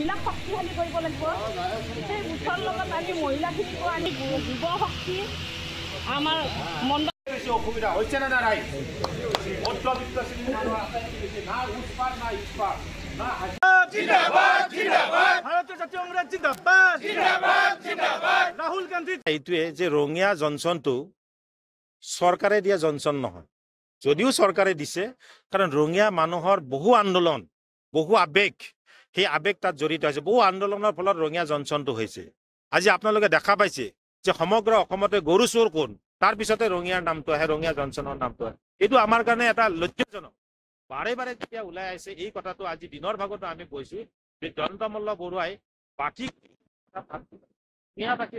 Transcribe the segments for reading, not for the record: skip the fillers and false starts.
এইবিলাক শক্তিশালী কৰিব লাগিব সেই গোটৰ লগত আমি মহিলাখিনিকো আমি যুৱ শক্তি আমাৰ মণ্ডল অসুবিধা হৈছে না নাই মধ্যবিত্ত শ্রেণীর মানুষ আছে না উৎপাদ না ইস্পাত না জিন্দাবাদ জিন্দাবাদ ভারতীয় জাতীয় কংগ্রেস জিন্দাবাদ জিন্দাবাদ জিন্দাবাদ রাহুল গান্ধী এইটোৱে যে ৰঙিয়া জনসনটো চৰকাৰে দিয়া জনসন নহয় যদিও চৰকাৰে দিছে কাৰণ ৰঙিয়া মানুহৰ বহু আন্দোলন বহু আবেগ সেই আবেগ তাত জড়িত আছে বহু আন্দোলনৰ ফলত ৰঙিয়া জনসনটো হৈছে আজি আপোনালোকে দেখা পাইছে যে সমগ্ৰ অসমতে গৰু চোৰ কোন তাৰ পিছতে ৰঙিয়াৰ নামটো আহে ৰঙিয়া জনসনৰ নামটো আহে এইটো আমাৰ কাৰণে এটা লজ্জাজনক বাৰে বাৰে যেতিয়া ওলাই আহিছে এই কথাটো আজি দিনৰ ভাগতো আমি কৈছো যে জয়ন্ত মল্ল বৰুৱাই বাকী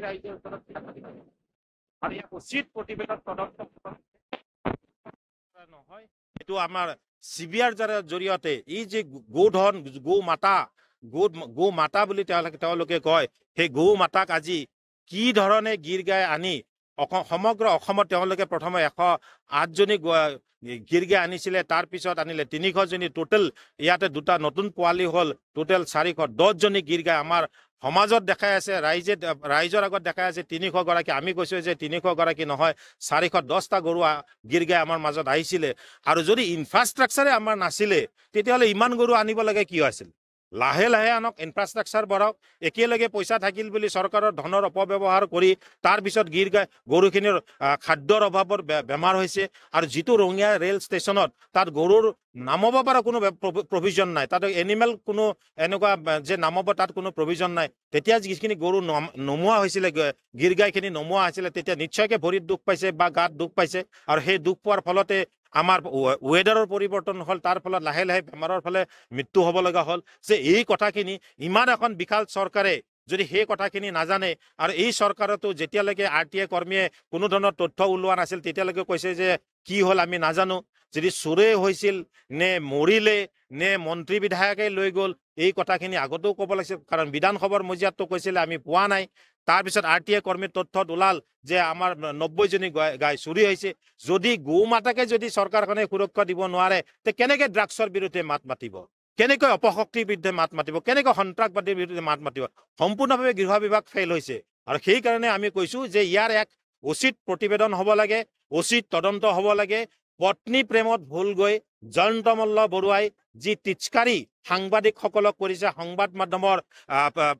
ৰাইজৰ ওচৰত আৰু ইয়াক উচিত প্ৰতিবেদন তদন্ত নহয় এইটো আমাৰ চিবিআৰ জৰিয়তে এই যে গোধন গো মাতা বুলি তেওঁলোকে কয় সেই গৌ মাতাক আজি কি ধৰণে গীৰ গাই আনি সমগ্ৰ অসমত তেওঁলোকে প্ৰথমে 108জনী গীৰ গাই আনিছিলে তাৰ পিছত আনিলে 300জনী টোটেল ইয়াতে দুটা নতুন পোৱালি হ'ল টোটেল 410জনী গীৰ গাই আমাৰ সমাজত দেখাই আছে ৰাইজৰ আগত দেখাই আছে 300 গৰাকী আমি কৈছো যে 300 গৰাকী নহয় 410টা গৰু গীৰ গাই আমাৰ মাজত আহিছিলে আৰু যদি ইনফ্ৰাষ্ট্ৰাকচাৰে আমাৰ নাছিলে তেতিয়াহ'লে ইমান গৰু আনিব লাগে কি আছিল লাহে লাহে আনক ইনফ্ৰাষ্ট্ৰাকচাৰ বঢ়াওক একেলগে পইচা থাকিল বুলি চৰকাৰৰ ধনৰ অপব্যৱহাৰ কৰি তাৰ পিছত গীৰ গাই গৰুখিনিৰ খাদ্যৰ অভাৱৰ বেমাৰ হৈছে আৰু যিটো ৰঙিয়া ৰেল ষ্টেচনত তাত গৰুৰ নামাব পৰা কোনো প্ৰভিজন নাই তাত এনিমেল কোনো এনেকুৱা যে নামাব তাত কোনো প্ৰভিজন নাই তেতিয়া যিখিনি গৰু নমোৱা হৈছিলে গীৰ গাইখিনি নমোৱা হৈছিলে তেতিয়া নিশ্চয়কৈ ভৰিত দুখ পাইছে বা গাত দুখ পাইছে আৰু সেই দুখ পোৱাৰ ফলতে আমাৰ ৱেডাৰৰ পৰিৱৰ্তন হ'ল তাৰ ফলত লাহে লাহে বেমাৰৰ ফালে মৃত্যু হ'ব লগা হ'ল যে এই কথাখিনি ইমান এখন বিশাল চৰকাৰে যদি সেই কথাখিনি নাজানে আৰু এই চৰকাৰতো যেতিয়ালৈকে RTI কৰ্মীয়ে কোনো ধৰণৰ তথ্য ওলোৱা নাছিল তেতিয়ালৈকে কৈছে যে কি হ'ল আমি নাজানো যদি চোৰে হৈছিল নে মৰিলে নে মন্ত্ৰী বিধায়কে লৈ গ'ল এই কথাখিনি আগতেও ক'ব লাগিছিল কাৰণ বিধানসভাৰ মজিয়াততো কৈছিলে আমি পোৱা নাই তাৰপিছত RTI কৰ্মীৰ তথ্যত ওলাল যে আমাৰ 90জনী গাই চুৰি হৈছে যদি গৌ মাতাকে যদি চৰকাৰখনে সুৰক্ষা দিব নোৱাৰে তে কেনেকৈ ড্ৰাগছৰ বিৰুদ্ধে মাত মাতিব কেনেকৈ অপশক্তিৰ বিৰুদ্ধে মাত মাতিব কেনেকৈ সন্ত্ৰাসবাদীৰ বিৰুদ্ধে মাত মাতিব সম্পূৰ্ণভাৱে গৃহ বিভাগ ফেইল হৈছে আৰু সেইকাৰণে আমি কৈছো যে ইয়াৰ এক উচিত প্ৰতিবেদন হ'ব লাগে উচিত তদন্ত হ'ব লাগে পত্নী প্ৰেমত ভুল গৈ জয়ন্ত মল্ল বৰুৱাই যি তিচকাৰী সাংবাদিকসকলক কৰিছে সংবাদ মাধ্যমৰ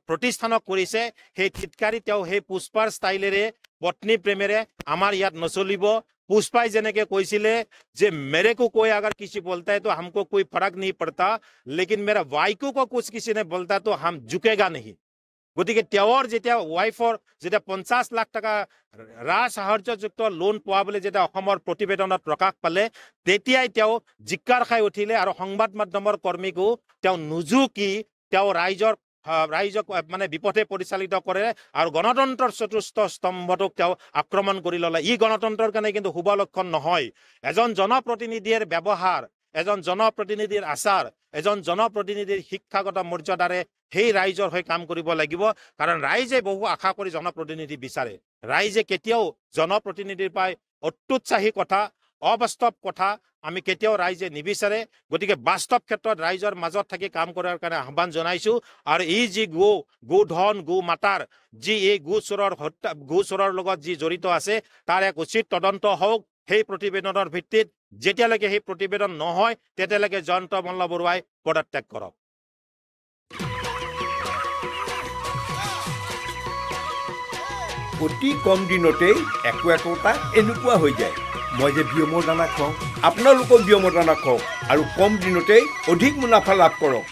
প্ৰতিষ্ঠানক কৰিছে সেই তিচকাৰী তেওঁ সেই পুষ্পাৰ ষ্টাইলেৰে পত্নী প্ৰেমেৰে আমাৰ ইয়াত নচলিব पुष्पाई जने के কৈছিলে যে मेरे को कोई अगर किसी बोलता है तो हमको कोई फर्क नहीं पड़ता लेकिन मेरा वाइफ को कुछ किसी ने बोलता तो हम झुकेगा नहीं গতিকে তেওৰ যেতিয়া ওয়াইফৰ যেতিয়া 50 লাখ টাকা ৰাজসাহাৰ্যযুক্ত লোন পোৱা বুলি যেতিয়া অসমৰ প্ৰতিবেদনত প্ৰকাশ পালে তেতিয়াই তেওঁ জিক্কাৰ খাই উঠিলে আৰু সংবাদ মাধ্যমৰ কৰ্মীকো তেওঁ নুজুকি তেওঁ ৰাইজক মানে বিপথে পৰিচালিত কৰে আৰু গণতন্ত্ৰৰ চতুৰ্থ স্তম্ভটোক তেওঁ আক্ৰমণ কৰি ললে ই গণতন্ত্ৰৰ কাৰণে কিন্তু শুভ লক্ষণ নহয় এজন জনপ্ৰতিনিধিৰ ব্যৱহাৰ এজন জনপ্ৰতিনিধিৰ আচাৰ এজন জনপ্ৰতিনিধিৰ শিক্ষাগত মৰ্যাদাৰে সেই ৰাইজৰ হৈ কাম কৰিব লাগিব কাৰণ ৰাইজে বহু আশা কৰি জনপ্ৰতিনিধি বিচাৰে ৰাইজে কেতিয়াও জনপ্ৰতিনিধিৰ পাই অত্যুৎসাহী কথা অবাস্তৱ কথা আমি কেতিয়াও ৰাইজে নিবিচাৰে গতিকে বাস্তৱ ক্ষেত্ৰত ৰাইজৰ মাজত থাকি কাম কৰাৰ কাৰণে আহ্বান জনাইছো আৰু এই যি গোধন গো মাতাৰ যি এই গোচৰৰ লগত যি জড়িত আছে তাৰ এক উচিত তদন্ত হওক সেই প্ৰতিবেদনৰ ভিত্তিত যেতিয়ালৈকে সেই প্ৰতিবেদন নহয় তেতিয়ালৈকে জয়ন্ত মল্ল বৰুৱাই পদত্যাগ কৰক অতি কম দিনতেই একোটা এনেকুৱা হৈ যায় মই যে বিয়মৰ দানা খাওঁ আপোনালোকৰ বিয়মৰ দানা খাওক আৰু কম দিনতেই অধিক মুনাফা লাভ কৰক